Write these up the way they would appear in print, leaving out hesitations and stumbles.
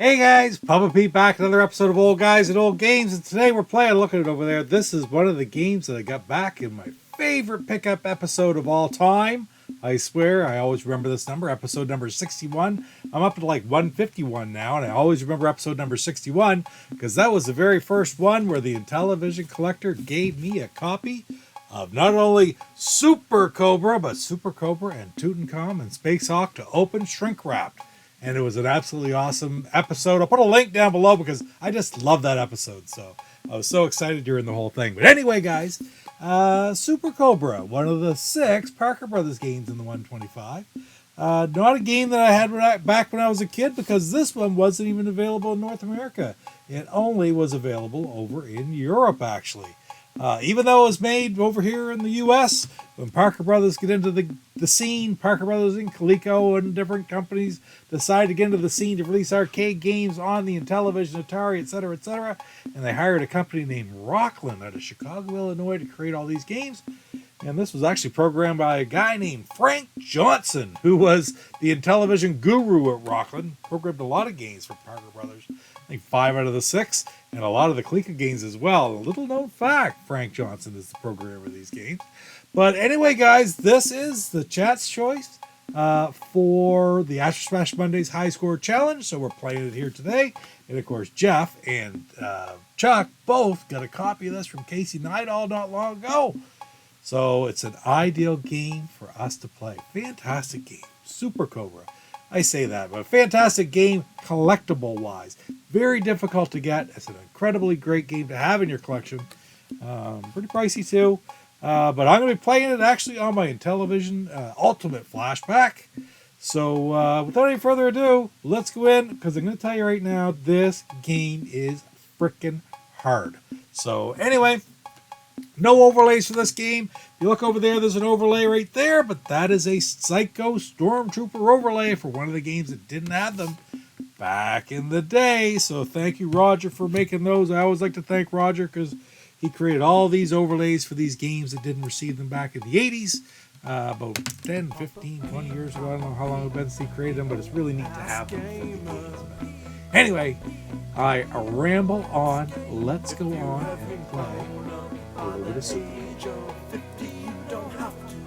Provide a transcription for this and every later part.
Hey guys, Papa Pete back, another episode of Old Guys and Old Games, and today we're playing, look at it over there, this is one of the games that I got back in my favorite pickup episode of all time. I swear, I always remember this number, episode number 61. I'm up to like 151 now, and I always remember episode number 61, because that was the very first one where the Intellivision collector gave me a copy of not only Super Cobra, but Super Cobra and Tutankhamun and Space Hawk to open shrink wrapped. And it was an absolutely awesome episode. I'll put a link down below because I just love that episode. So I was so excited during the whole thing. But anyway, guys, Super Cobra, one of the 6 Parker Brothers games in the 125. Not a game that I had back when I was a kid because this one wasn't even available in North America. It only was available over in Europe, actually. Even though it was made over here in the U.S., when Parker Brothers get into the scene, Parker Brothers and Coleco and different companies decide to get into the scene to release arcade games on the Intellivision, Atari, etc., and they hired a company named Rockland out of Chicago, Illinois to create all these games. And this was actually programmed by a guy named Frank Johnson, who was the Intellivision guru at Rockland. Programmed a lot of games for Parker Brothers. I think 5 out of the 6, and a lot of the Coleco games as well. A little known fact, Frank Johnson is the programmer of these games. But anyway, guys, this is the chat's choice for the Astrosmashed Mondays High Score Challenge. So we're playing it here today. And of course, Jeff and Chuck both got a copy of this from Casey Nightall not long ago. So it's an ideal game for us to play. Fantastic game. Super Cobra. I say that, but fantastic game collectible-wise. Very difficult to get. It's an incredibly great game to have in your collection. Pretty pricey, too. But I'm going to be playing it actually on my Intellivision Ultimate Flashback. So without any further ado, let's go in, because I'm going to tell you right now, this game is freaking hard. So anyway, no overlays for this game. If you look over there, there's an overlay right there, but that is a Psycho Stormtrooper overlay for one of the games that didn't have them back in the day. So thank you, Roger, for making those. I always like to thank Roger because he created all these overlays for these games that didn't receive them back in the 80s. About 10, 15, 20 years ago. I don't know how long it's been since he created them, but it's really neat to have them for the games. Anyway, I ramble on. Let's go on and play over to Super.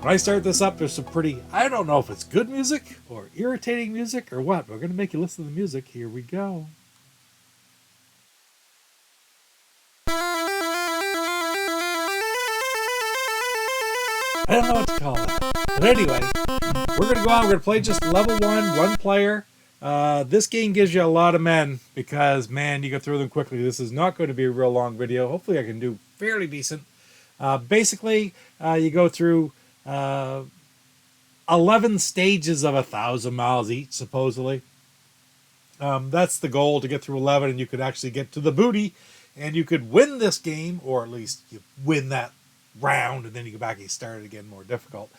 When I start this up, there's some pretty, I don't know if it's good music or irritating music or what. We're going to make you listen to the music. Here we go. I don't know what to call that. But anyway, we're going to go on. We're going to play just level 1 player. This game gives you a lot of men because, man, you go through them quickly. This is not going to be a real long video. Hopefully I can do fairly decent. Basically, you go through 11 stages of 1,000 miles each, supposedly. That's the goal, to get through 11, and you could actually get to the booty, and you could win this game, or at least you win that round, and then you go back and you start it again, more difficult.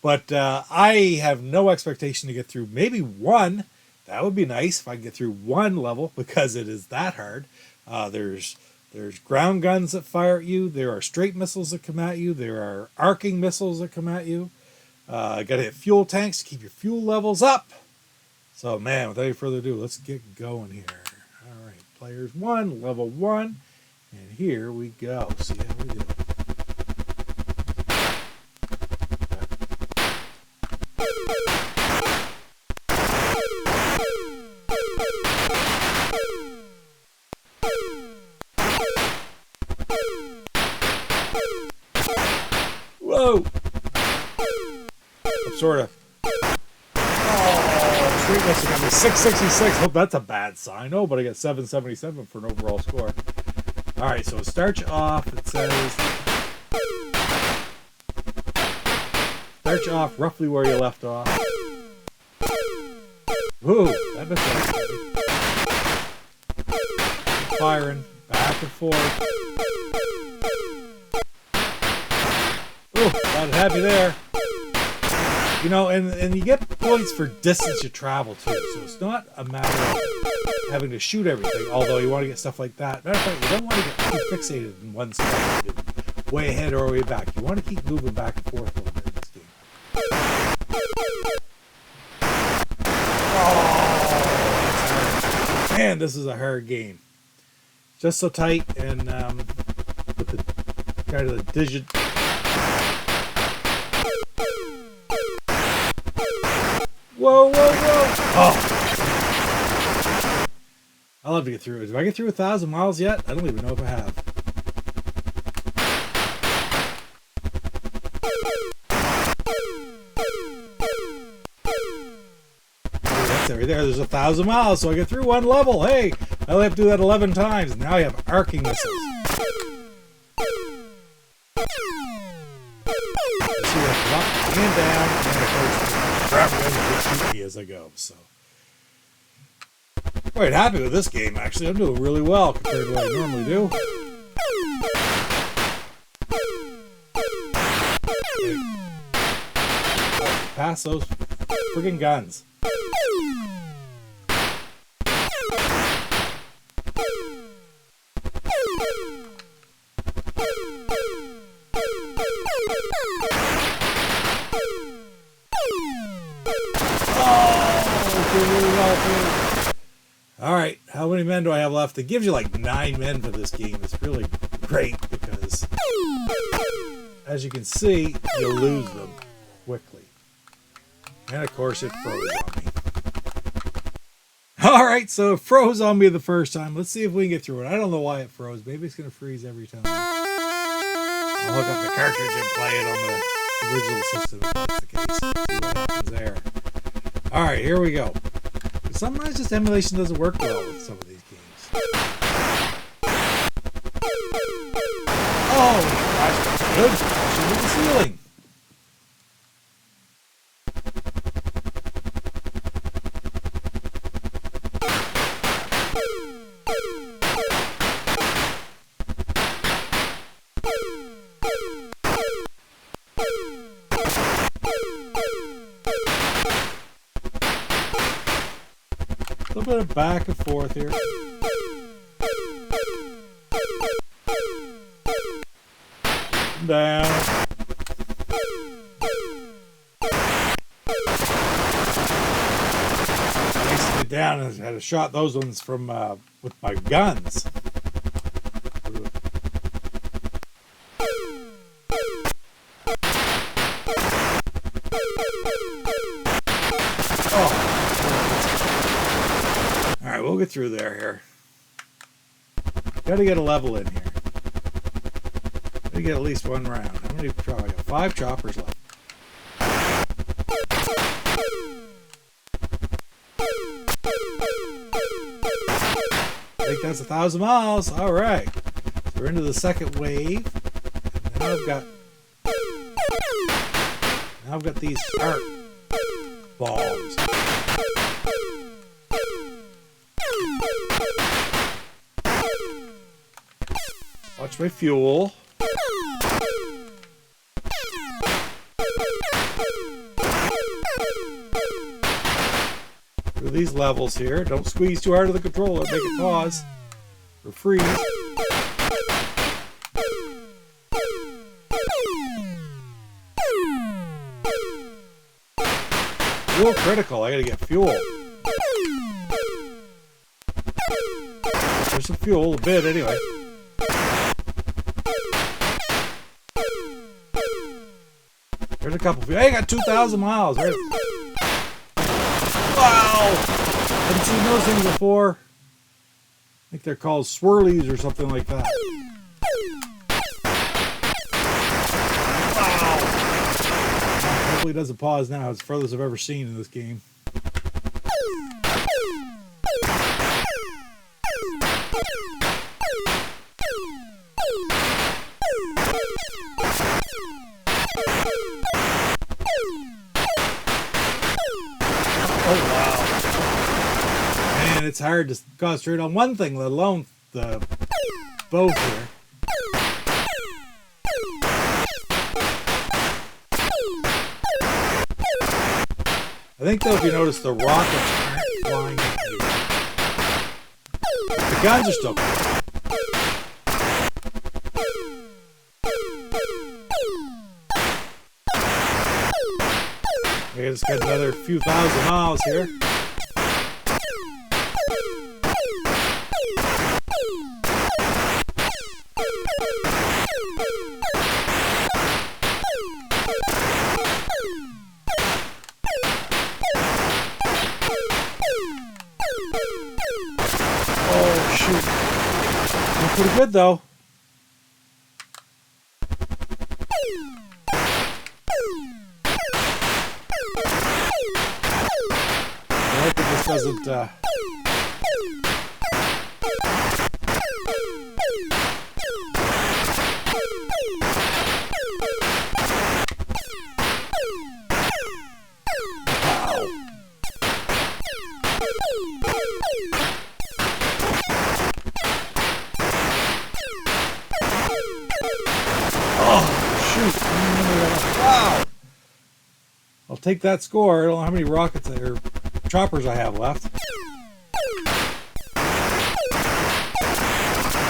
But I have no expectation to get through maybe 1. That would be nice if I could get through 1 level, because it is that hard. There's ground guns that fire at you. There are straight missiles that come at you. There are arcing missiles that come at you. Got to hit fuel tanks to keep your fuel levels up. So, man, without any further ado, let's get going here. All right, players 1, level 1. And here we go. See how we do. Whoa! I'm sort of. Oh, street missing got me 666. Hope that's a bad sign. Oh, but I got 777 for an overall score. All right, so it starts you off. It says start you off roughly where you left off. Whoa, that missed that. Firing back and forth. Oh, glad it had me there. You know, and you get points for distance you travel too, so it's not a matter of having to shoot everything, although you want to get stuff like that. Matter of fact, you don't want to get too fixated in one spot, way ahead or way back. You want to keep moving back and forth a little bit in this game. Oh, Man, this is a hard game. Just so tight and with the kind of the digit. Whoa, whoa, whoa! Oh! I'll have to get through it. Did I get through 1,000 miles yet? I don't even know if I have. There's 1,000 miles, so I get through one level. Hey, I only have to do that 11 times. Now I have arcing missiles. Let's see what's up and down, and of course, grab them and shoot me as I go. So, quite happy with this game. Actually, I'm doing really well compared to what I normally do. Pass those friggin' guns. Alright, how many men do I have left? It gives you like 9 men for this game. It's really great because, as you can see, you lose them quickly. And of course it froze on me. Alright, so it froze on me the first time. Let's see if we can get through it. I don't know why it froze. Maybe it's going to freeze every time. I'll hook up the cartridge and play it on the original system if that's the case. See what happens there. Alright, here we go. Sometimes just emulation doesn't work well with some of these games. Oh, gosh, that's good. Crashing with the ceiling. A little bit of back and forth here. Down. Basically down, and I had to shot those ones from with my guns. Alright, we'll get through here. Gotta get a level in here. Gotta get at least one round. How many choppers? I got 5 choppers left. I think that's 1,000 miles. Alright. So we're into the second wave. And now I've got these arc bombs. Watch my fuel. Through these levels here. Don't squeeze too hard of the controller. Make it pause. Or freeze. Fuel critical. I gotta get fuel. There's some fuel, a bit anyway. There's a couple. Hey, I got 2,000 miles. Right? Wow! Haven't seen those things before. I think they're called swirlies or something like that. Wow! Hopefully it doesn't pause now. It's the furthest I've ever seen in this game. It's hard to concentrate on one thing, let alone the both here. I think though, if you notice, the rockets aren't flying at you. The guns are still coming. I just got another few thousand miles here. pretty good, though. I hope this doesn't... Wow! I'll take that score. I don't know how many rockets or choppers I have left.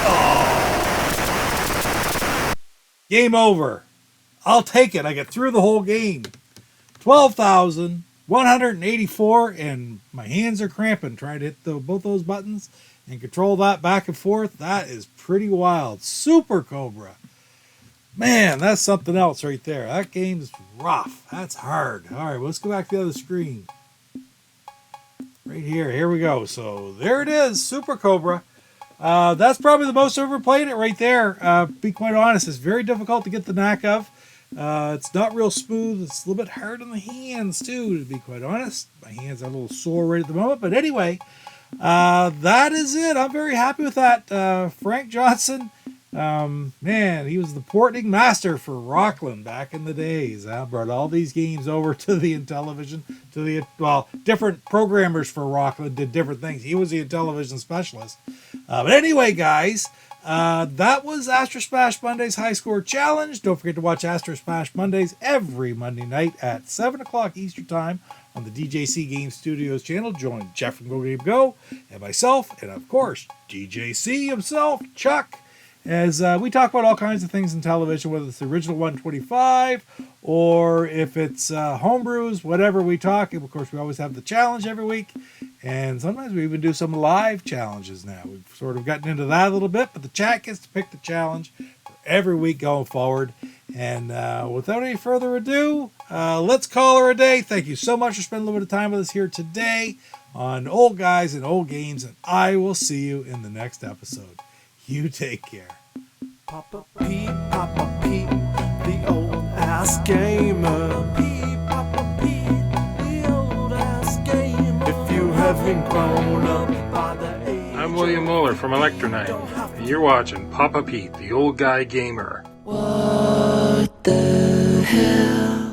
Oh. Game over. I'll take it. I get through the whole game. 12,184, and my hands are cramping trying to hit both those buttons and control that back and forth. That is pretty wild. Super Cobra. Man, that's something else right there. That game's rough. That's hard. All right, let's go back to the other screen. Right here. Here we go. So there it is, Super Cobra. That's probably the most I've ever played it right there. Be quite honest, it's very difficult to get the knack of. It's not real smooth. It's a little bit hard on the hands, too, to be quite honest. My hands are a little sore right at the moment. But anyway, that is it. I'm very happy with that. Frank Johnson. Man, he was the porting master for Rockland back in the days. Brought all these games over to the Intellivision, different programmers for Rockland did different things. He was the Intellivision specialist. But anyway, guys, that was Astrosmashed Monday's High Score Challenge. Don't forget to watch Astrosmashed Mondays every Monday night at 7 o'clock Eastern Time on the DJC Game Studios channel. Join Jeff from GoGameGo and myself, and of course, DJC himself, Chuck, as we talk about all kinds of things in television, whether it's the original 125 or if it's homebrews, whatever we talk. And of course, we always have the challenge every week. And sometimes we even do some live challenges now. We've sort of gotten into that a little bit, but the chat gets to pick the challenge for every week going forward. And without any further ado, let's call her a day. Thank you so much for spending a little bit of time with us here today on Old Guys and Old Games. And I will see you in the next episode. You take care. Papa Pete, the old ass gamer. Papa Pete, the old ass gamer. If you haven't grown up by the age. I'm William Muller from Electronite, and you're watching Papa Pete, the old guy gamer. What the hell?